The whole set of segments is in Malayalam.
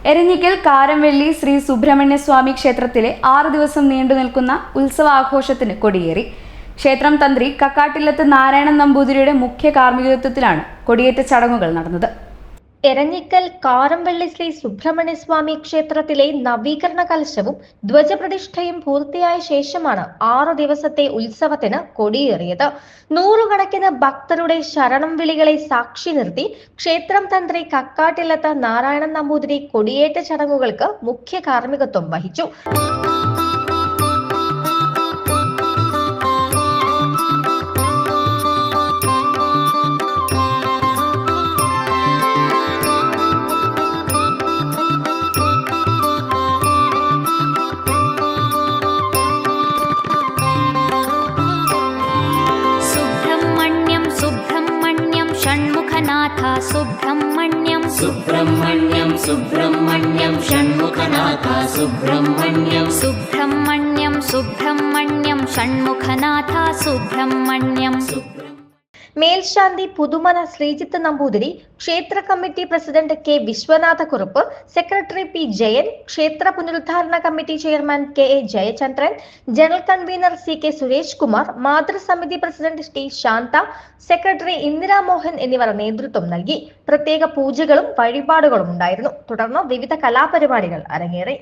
എരഞ്ഞിക്കൽ കാരംവെള്ളി ശ്രീ സുബ്രഹ്മണ്യ സ്വാമി ക്ഷേത്രത്തിലെ 6 ദിവസം നീണ്ടു നിൽക്കുന്ന ഉത്സവാഘോഷത്തിന് കൊടിയേറി. ക്ഷേത്രം തന്ത്രി കക്കാട്ടില്ലത്ത് നാരായണൻ നമ്പൂതിരിയുടെ മുഖ്യ കാർമ്മികത്വത്തിലാണ് കൊടിയേറ്റ ചടങ്ങുകൾ നടന്നത്. എരഞ്ഞിക്കൽ കാരംവെള്ളി ശ്രീ സുബ്രഹ്മണ്യ സ്വാമി ക്ഷേത്രത്തിലെ നവീകരണ കലശവും ധ്വജപ്രതിഷ്ഠയും പൂർത്തിയായ ശേഷമാണ് 6 ദിവസത്തെ ഉത്സവത്തിന് കൊടിയേറിയത്. നൂറുകണക്കിന് ഭക്തരുടെ ശരണം വിളികളെ സാക്ഷി നിർത്തി ക്ഷേത്രം തന്ത്രി കക്കാട്ടില്ലത്ത് നാരായണൻ നമ്പൂതിരി കൊടിയേറ്റ ചടങ്ങുകൾക്ക് മുഖ്യ കാർമ്മികത്വം വഹിച്ചു. सुब्रह्मण्यं सुब्रह्मण्यं सुब्रह्मण्यं षण्मुखनाथ सुब्रह्मण्यं सुब्रह्मण्यं सुब्रह्मण्यं षण्मुखनाथ सुब्रह्मण्यं. മേൽശാന്തി പുതുമന ശ്രീജിത്ത് നമ്പൂതിരി, ക്ഷേത്ര committee president K Viswanathakkurup, secretary P Jayan, ക്ഷേത്ര പുനരുദ്ധാരണ committee chairman K A Jayachandran, general convener C K Suresh Kumar, മാതൃസമിതി president T Santha, secretary Indira Mohan എന്നിവർ നേതൃത്വം നൽകി. പ്രത്യേക പൂജകളും വഴിപാടുകളും ഉണ്ടായിരുന്നു. തുടർന്ന് വിവിധ കലാപരിപാടികൾ അരങ്ങേറി.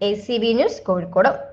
ACB news Kozhikode.